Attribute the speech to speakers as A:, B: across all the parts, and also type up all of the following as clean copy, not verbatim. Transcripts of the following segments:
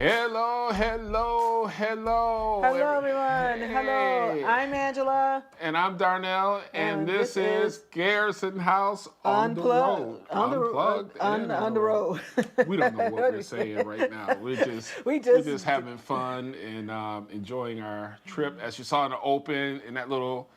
A: Hello, hello, hello.
B: Hello, everyone. Hello.
A: Hey.
B: I'm Angela.
A: And I'm Darnell, and this is Garrison House on the road.
B: Unplugged.
A: Unplugged and
B: On the road.
A: We don't know what we're saying right now. We're just having fun and enjoying our trip. As you saw in the open, in that little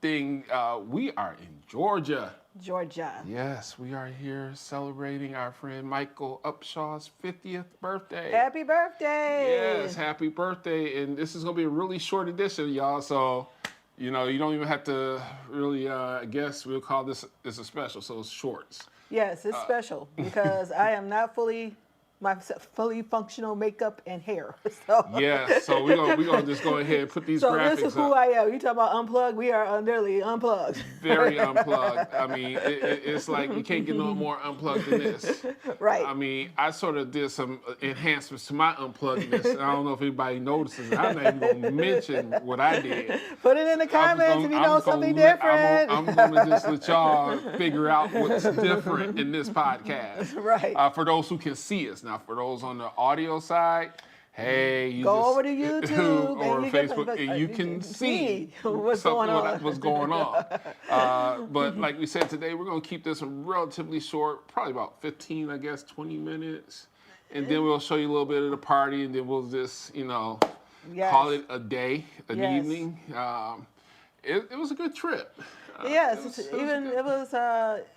A: thing, we are in Georgia.
B: Georgia.
A: Yes, we are here celebrating our friend Michael Upshaw's 50th birthday.
B: Happy birthday.
A: Yes, happy birthday. And this is going to be a really short edition, y'all. So, you don't even have to really, I guess we'll call this a special. So it's shorts.
B: Yes, it's special because I am not fully functional makeup and hair. So
A: Yes, so we're gonna just go ahead and put these graphics
B: this is who
A: up.
B: I am. You talk about unplugged, we are literally unplugged.
A: Very unplugged. I mean, it's like you can't get no more unplugged than this.
B: Right.
A: I mean, I sort of did some enhancements to my unpluggedness. I don't know if anybody notices. I'm not even gonna mention what I did.
B: Put it in the comments if you know something different.
A: I'm gonna just let y'all figure out what's different in this podcast.
B: Right.
A: For those who can see us. Now, for those on the audio side, hey, you
B: go
A: just,
B: over to YouTube
A: or Facebook, and you can see
B: what's going on.
A: What's going on. But like we said today, we're going to keep this relatively short, probably about 15, I guess, 20 minutes. And then we'll show you a little bit of the party, and then we'll just, call it a day, an evening. It was a good trip.
B: Yes,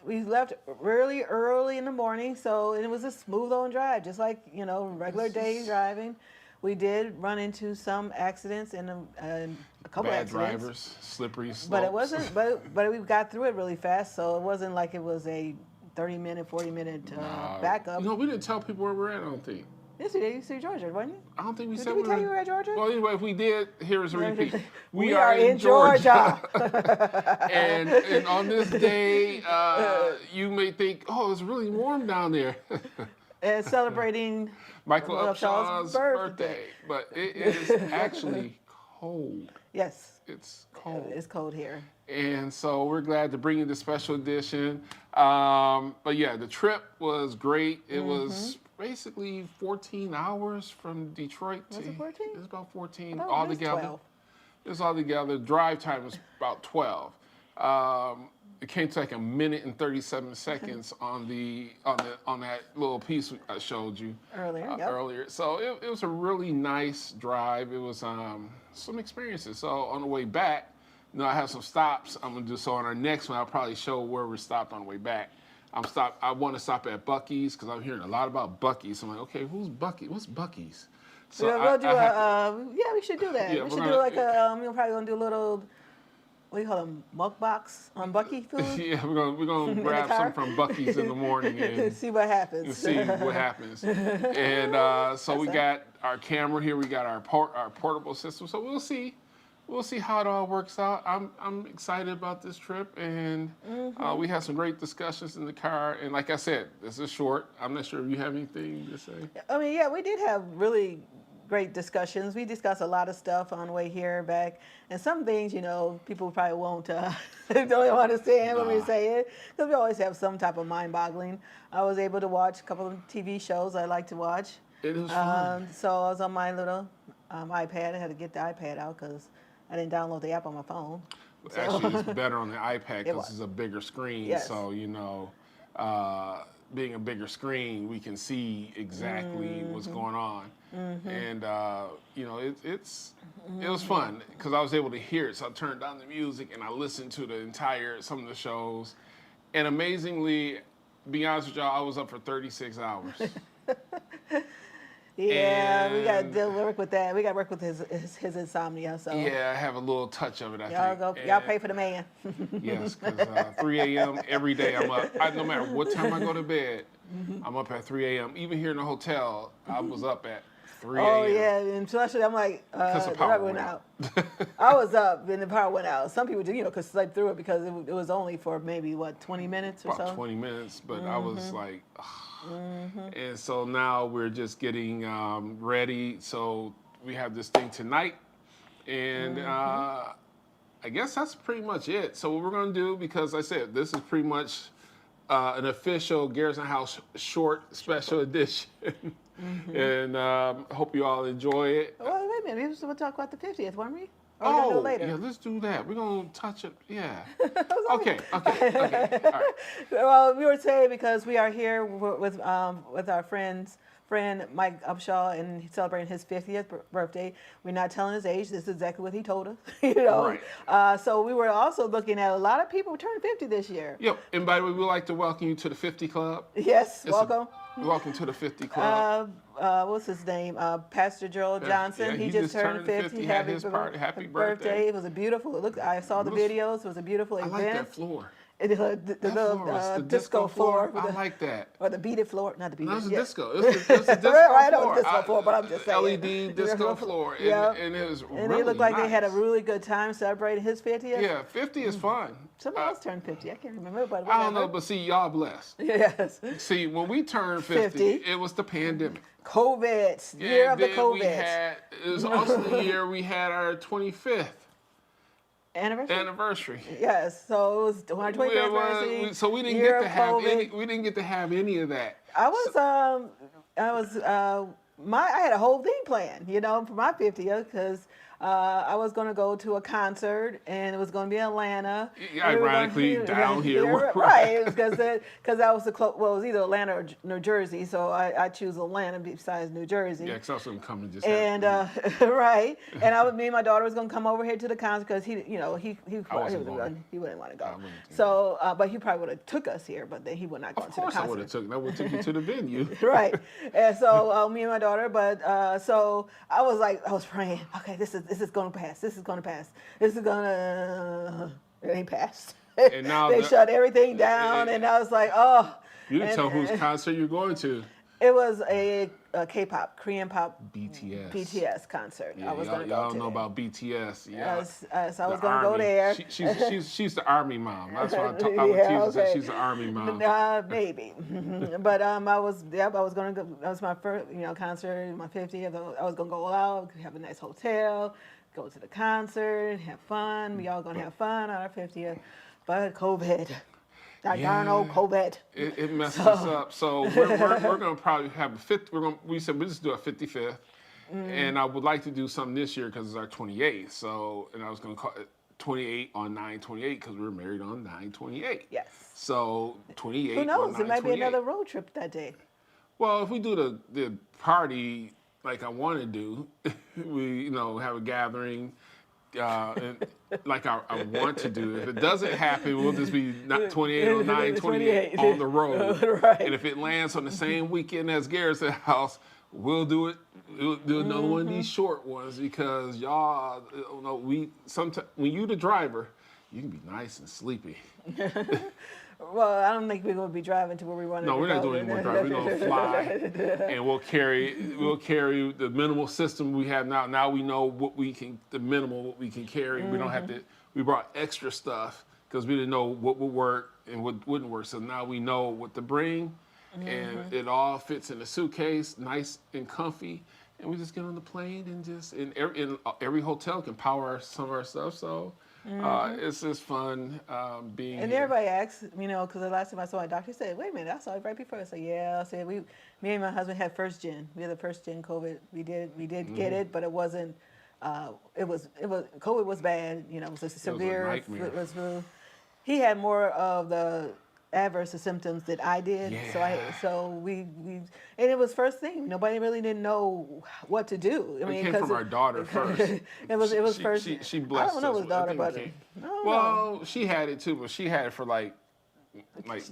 B: we left really early in the morning, and it was a smooth on drive, just like, regular day driving. We did run into some accidents and a couple
A: Bad
B: accidents.
A: drivers, slippery slopes.
B: But it wasn't, but we got through it really fast, so it wasn't like it was a 30-minute, 40-minute backup.
A: We didn't tell people where we're at, I don't think.
B: Yes, we did. You see Georgia, wasn't it?
A: I don't think we said
B: Did we tell you we were at Georgia?
A: Well, anyway, if we did, here's a repeat.
B: We are in Georgia.
A: and on this day, you may think, oh, it's really warm down there.
B: And celebrating
A: Michael Upshaw's birthday. But it is actually cold.
B: Yes.
A: It's cold.
B: It's cold here.
A: And so we're glad to bring you this special edition. But yeah, the trip was great. It was basically 14 hours from Detroit
B: Was it 14?
A: It was about 14
B: Oh,
A: all
B: it was
A: together.
B: 12.
A: It was all together. Drive time was about 12. It came to like a minute and 37 seconds on that little piece I showed you
B: earlier.
A: So it was a really nice drive. It was some experiences. So on the way back, I have some stops I'm gonna do. So on our next one, I'll probably show where we stopped on the way back. I want to stop at Buc-ee's because I'm hearing a lot about Buc-ee's. So I'm like, okay, who's Buc-ee's? What's Buc-ee's? So
B: we'll do we should do that.
A: Yeah,
B: we should do like we're probably gonna do a little, what do you call them, mukbox on Buc-ee food?
A: Yeah, we're gonna grab some from Buc-ee's in the morning and
B: see what happens.
A: And so we got our camera here. We got our portable system. So we'll see how it all works out. I'm excited about this trip, and we had some great discussions in the car. And like I said, this is short. I'm not sure if you have anything to say.
B: I mean, yeah, we did have really great discussions. We discussed a lot of stuff on the way here, back, and some things, people probably won't don't understand when we say it, because we always have some type of mind-boggling. I was able to watch a couple of TV shows I like to watch.
A: It was fun.
B: So I was on my little iPad. I had to get the iPad out because I didn't download the app on my phone.
A: Actually, it's better on the iPad because it's a bigger screen.
B: Yes.
A: So, being a bigger screen, we can see exactly what's going on. And, it was fun because I was able to hear it. So I turned down the music and I listened to some of the shows. And amazingly, to be honest with y'all, I was up for 36 hours.
B: Yeah, we got to work with that. We got to work with his insomnia. So
A: yeah, I have a little touch of it.
B: Y'all pay for the man.
A: Yes, because 3 a.m. every day I'm up. No matter what time I go to bed, I'm up at 3 a.m. Even here in the hotel, I was up at 3 a.m.
B: Oh yeah, and especially I'm like,
A: the power went out.
B: I was up and the power went out. Some people do, could sleep through it because it was only for maybe 20 minutes or so.
A: About 20 minutes, but I was like. And so now we're just getting ready. So we have this thing tonight, and I guess that's pretty much it. So what we're going to do, because I said this is pretty much an official Garrison House short special edition. And hope you all enjoy it.
B: Well, wait a minute. We'll talk about the 50th, weren't we? Or we're gonna do it later?
A: Yeah, let's do that. We're going to touch it. Yeah.
B: Okay.
A: Okay. All right.
B: Well, we were saying because we are here with our friend Mike Upshaw, and he's celebrating his 50th birthday. We're not telling his age. This is exactly what he told us.
A: Right.
B: So we were also looking at a lot of people turning 50 this year.
A: Yep. And by the way, we'd like to welcome you to the 50 Club.
B: Yes, welcome.
A: Welcome to the 50 Club.
B: What's his name? Pastor Gerald Johnson.
A: Yeah,
B: he just turned 50.
A: Had his party. Happy birthday.
B: It was a beautiful. Look, I saw the videos. It was a beautiful event.
A: I like that floor.
B: The disco floor.
A: I like that.
B: Or the beaded floor, not the beaded.
A: No, it was a disco. It was a disco
B: right, I
A: floor.
B: know the disco floor, but I'm just saying.
A: LED disco floor.
B: Yeah.
A: And it was really
B: And it looked like
A: nice.
B: they had a really good time celebrating his 50th.
A: Yeah, 50 is fun.
B: Someone else turned 50. I can't remember, but
A: I don't know, but see, y'all blessed.
B: Yes.
A: See, when we turned 50, it was the pandemic.
B: COVID. Year of the COVID.
A: It was also the year we had our 25th
B: anniversary. Yes. So it was our 25th anniversary.
A: So we didn't get to have any. We didn't get to have any of that.
B: I had a whole thing planned, for my 50th because I was going to go to a concert and it was going to be in Atlanta.
A: Ironically, down here.
B: Right, because that was it was either Atlanta or New Jersey, so I choose Atlanta besides New Jersey.
A: Yeah, because I was going to come and just
B: right, and me and my daughter was going to come over here to the concert because he wouldn't want to go. So, but he probably would have took us here, but then he would not go to the concert.
A: Of course I would have took you to the venue.
B: Right, and so me and my daughter, so I was praying, okay, this is going to pass. This is going to pass. This is going to. It ain't passed.
A: And now
B: they shut everything down, and I was like, oh.
A: You didn't tell whose concert you're going to.
B: It was a K-pop, Korean pop,
A: BTS
B: concert.
A: Yeah,
B: I was going to go
A: y'all
B: to.
A: know about BTS. Yeah.
B: So I was going to go there.
A: She's the army mom. That's what she's the army mom.
B: Maybe, but I was going to go. That was my first, concert, my 50th. I was going to go out, have a nice hotel, go to the concert, have fun. We all going to have fun on our 50th, but COVID. That darn old COVID.
A: It messed us up. So we're going to probably have a 50th. We said we'll just do a 55th. And I would like to do something this year because it's our 28th. So, and I was going to call it 28 on 9/28 because we were married on 9/28.
B: Yes.
A: So 28
B: Who knows?
A: on 9/28.
B: It might be another road trip that day.
A: Well, if we do the party like I want to do, we have a gathering. And like I want to do. If it doesn't happen, we'll just be 28 on 9/28 on the road.
B: Right.
A: And if it lands on the same weekend as Garrison House, we'll do it. We'll do another one of these short ones because y'all, sometimes when you the driver, you can be nice and sleepy.
B: Well, I don't think we're going to be driving to where we want to go.
A: No, we're not doing any more driving. We're going to fly, and we'll carry the minimal system we have now. Now we know what we can carry. We don't have to. We brought extra stuff because we didn't know what would work and what wouldn't work. So now we know what to bring, and it all fits in a suitcase, nice and comfy. And we just get on the plane and every hotel can power some of our stuff. So. It's just fun being
B: and
A: here.
B: Everybody asks, because the last time I saw my doctor, he said, wait a minute, I saw it right before. I said, yeah. I said, me and my husband had first gen. We had the first gen COVID. We did get it, but it wasn't, COVID was bad. It was a severe, it was really, he had more of the adverse symptoms that I did.
A: Yeah.
B: So we and it was first thing. Nobody really didn't know what to do.
A: I mean, it came from our daughter first.
B: it was first.
A: She blessed us.
B: I don't know his daughter, but
A: well, she had it too, but she had it for like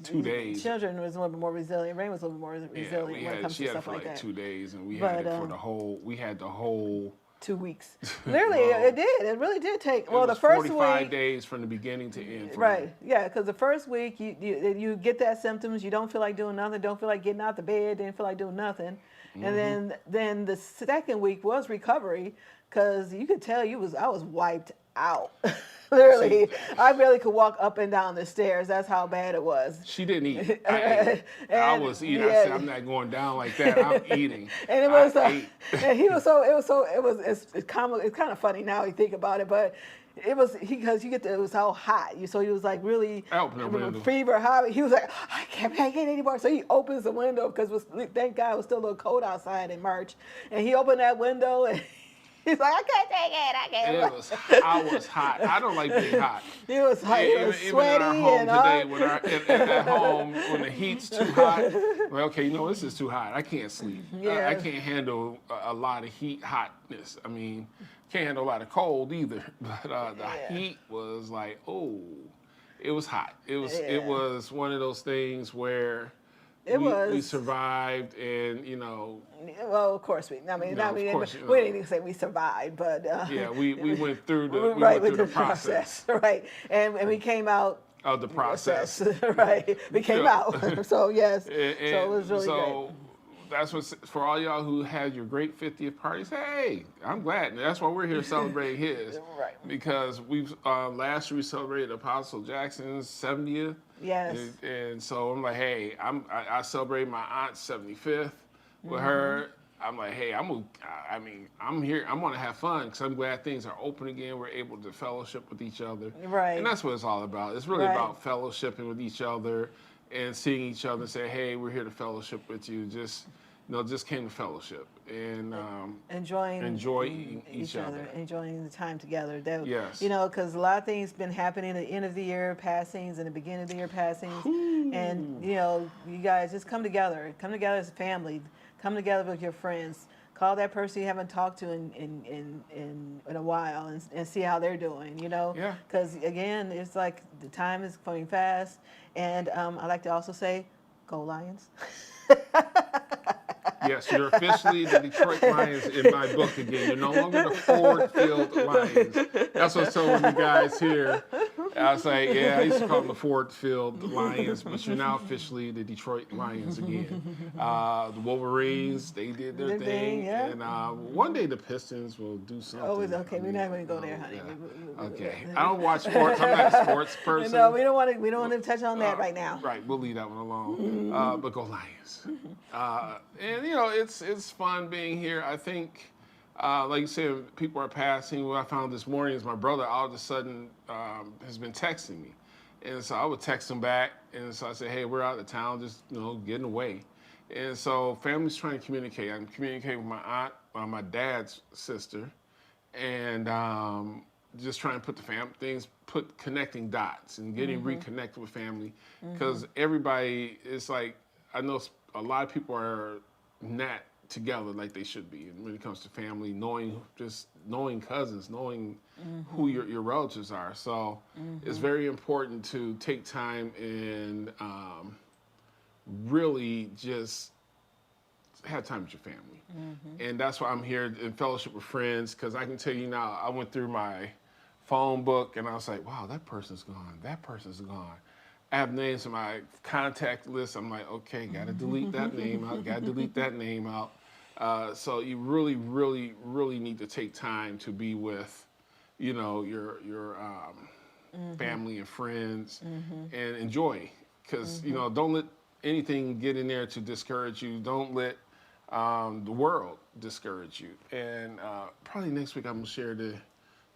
A: 2 days.
B: Children was a little bit more resilient. Rain was a little bit more resilient when it comes to stuff like that.
A: She had it for like 2 days, and we had it for the whole. We had the whole
B: 2 weeks. Literally, it did. It really did take. Well, the first
A: 45
B: week.
A: days from the beginning to end.
B: Right. Yeah, because the first week you get that symptoms. You don't feel like doing nothing. Don't feel like getting out the bed. Didn't feel like doing nothing. And then the second week was recovery, because you could tell I was wiped out. Literally, I barely could walk up and down the stairs. That's how bad it was.
A: She didn't eat. I was eating. I said, I'm not going down like that. I'm eating.
B: And it was, and he was it's kind of funny now you think about it, but it was because it was all hot. So he was like really
A: I opened the window.
B: fever hot. He was like, I can't make it anymore. So he opens the window because thank God it was still a little cold outside in March, and he opened that window and. He's like, I can't take it. I can't.
A: I was hot. I don't like being hot.
B: He was hot. He was sweaty
A: even in our home
B: and
A: today,
B: hot.
A: at home when the heat's too hot, well, okay, you know this is too hot. I can't sleep.
B: Yeah.
A: I can't handle a lot of hotness. I mean, can't handle a lot of cold either. But the heat was like, oh, it was hot. It was one of those things where. We survived, and
B: Well, of course we. I mean, we didn't even say we survived, but
A: yeah, we went through the process,
B: right? And we came out
A: of the process,
B: right? We came out, so yes, so it was really great.
A: That's what for all y'all who had your great 50th parties. Hey, I'm glad. And that's why we're here celebrating his,
B: right?
A: Because we've last year we celebrated Apostle Jackson's 70th.
B: Yes.
A: And so I'm like, hey, I celebrated my aunt's 75th with her. I'm like, hey, I'm here. I'm gonna have fun because I'm glad things are open again. We're able to fellowship with each other.
B: Right.
A: And that's what it's all about. It's really about fellowshipping with each other and seeing each other and say, hey, we're here to fellowship with you. Just came to fellowship and enjoying each other,
B: enjoying the time together.
A: Yes.
B: Because a lot of things been happening at the end of the year passings and the beginning of the year passings, and you guys just come together as a family, come together with your friends. Call that person you haven't talked to in a while and see how they're doing.
A: Yeah.
B: Because again, it's like the time is going fast, and I like to also say, go Lions.
A: Yes, you're officially the Detroit Lions in my book again. You're no longer the Ford Field Lions. That's what I was telling you guys here. I was like, yeah, I used to call them the Ford Field Lions, but you're now officially the Detroit Lions again. The Wolverines, they did their thing.
B: Yeah.
A: And one day the Pistons will do something.
B: Oh, okay. We're not going to go there, honey.
A: Yeah. Okay. I don't watch sports. I'm not a sports person.
B: No, we don't want to touch on that right now.
A: Right. We'll leave that one alone. But go Lions. And it's fun being here. I think, like you said, people are passing. What I found this morning is my brother all of a sudden has been texting me, and so I would text him back, and so I said, "Hey, we're out of town, just getting away." And so family's trying to communicate. I'm communicating with my aunt, my dad's sister, and just trying to put connecting dots and getting reconnected with family, because everybody is like, I know a lot of people are not together like they should be. And when it comes to family, knowing cousins, knowing who your relatives are. So it's very important to take time and really just have time with your family. And that's why I'm here in fellowship with friends, because I can tell you now, I went through my phone book and I was like, wow, that person's gone. That person's gone. I have names in my contact list. I'm like, okay, got to delete that name out. Got to delete that name out. So you really, really, really need to take time to be with, your family and friends and enjoy. Because don't let anything get in there to discourage you. Don't let the world discourage you. And probably next week I'm gonna share the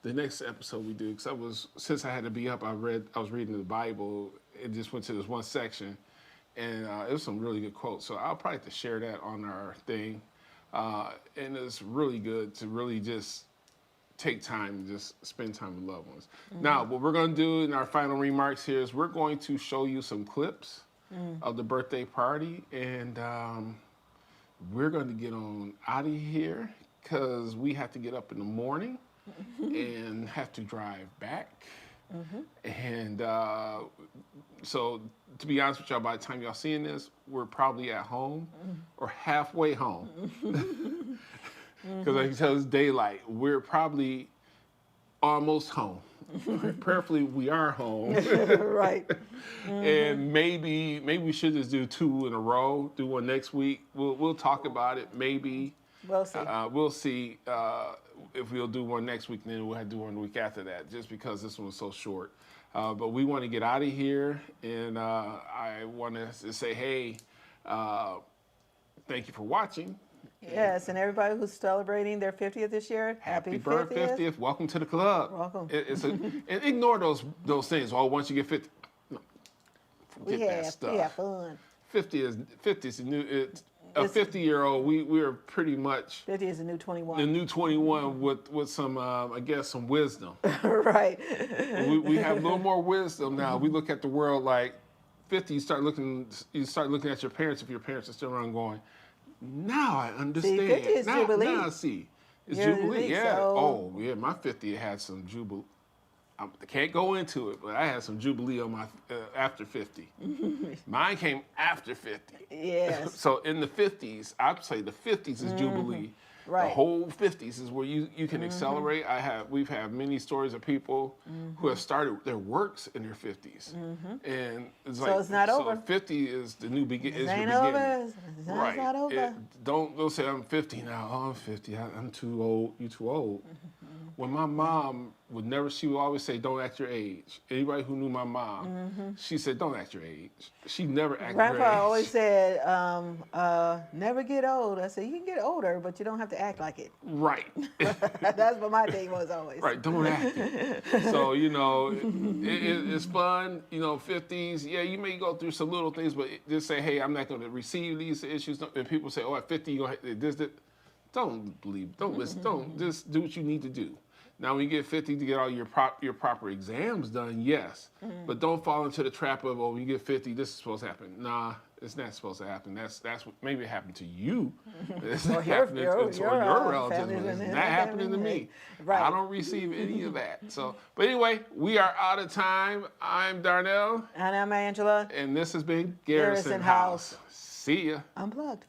A: next episode we do, because since I had to be up, I was reading the Bible. It just went to this one section, and it was some really good quotes. So I'll probably have to share that on our thing. And it's really good to really just take time and just spend time with loved ones. Now, what we're going to do in our final remarks here is we're going to show you some clips of the birthday party, and we're going to get on out of here because we have to get up in the morning and have to drive back. And so, to be honest with y'all, by the time y'all seeing this, we're probably at home or halfway home. Because I can tell it's daylight. We're probably almost home. Prayerfully, we are home.
B: Right.
A: And maybe we should just do 2 in a row. Do one next week. We'll talk about it. Maybe.
B: We'll see.
A: We'll see if we'll do one next week, and then we'll have to do one the week after that, just because this one was so short. But we want to get out of here, and I want to say, hey, thank you for watching,
B: Yes, and everybody who's celebrating their 50th this year,
A: Happy
B: happy
A: birthday,
B: 50th.
A: 50th. Welcome to the club.
B: Welcome.
A: And ignore those things. Oh, once you get 50, no,
B: We
A: forget that
B: have
A: stuff.
B: fun.
A: 50 is a new. It's a 50-year-old. We're pretty much
B: 50 is the new 21.
A: the new 21 with some I guess some wisdom.
B: Right.
A: We have a little more wisdom now. We look at the world like 50. You start looking at your parents if your parents are still around, going, now I understand.
B: 50 is
A: now,
B: Jubilee.
A: Now I see. It's
B: Year of
A: Jubilee.
B: Jubilee,
A: Yeah.
B: so-
A: Oh yeah. My 50 had some Jubilee. I can't go into it, but I had some Jubilee on my after 50. Mine came after 50.
B: Yes.
A: So in the 50s, I'd say the 50s is Jubilee.
B: Right.
A: The whole 50s is where you can accelerate. We've had many stories of people who have started their works in their 50s, and it's like
B: it's not over.
A: 50 is the new
B: It
A: is
B: ain't
A: your
B: over.
A: beginning.
B: It's
A: Right.
B: not over.
A: Don't say I'm 50 now. Oh, I'm 50. I'm too old. You too old. When my mom she would always say, "Don't act your age." Anybody who knew my mom, she said, "Don't act your age." She never acted her age.
B: Grandpa always said, never get old. I said, you can get older, but you don't have to act like it.
A: Right.
B: That's what my thing was always.
A: Right, don't act it. So, it's fun, 50s. Yeah, you may go through some little things, but just say, hey, I'm not going to receive these issues. And people say, oh, at 50, you're going to this. Don't believe, don't listen, don't, just do what you need to do. Now, when you get 50 to get all your proper exams done, yes. But don't fall into the trap of, when you get 50, this is supposed to happen. Nah, it's not supposed to happen. That's what maybe it happened to you. It's not happening to your relatives. It's not happening to me.
B: Right.
A: I don't receive any of that. So, but anyway, we are out of time. I'm Darnell.
B: And I'm Angela.
A: And this has been Garrison
B: Garrison
A: House.
B: House.
A: See ya.
B: Unplugged.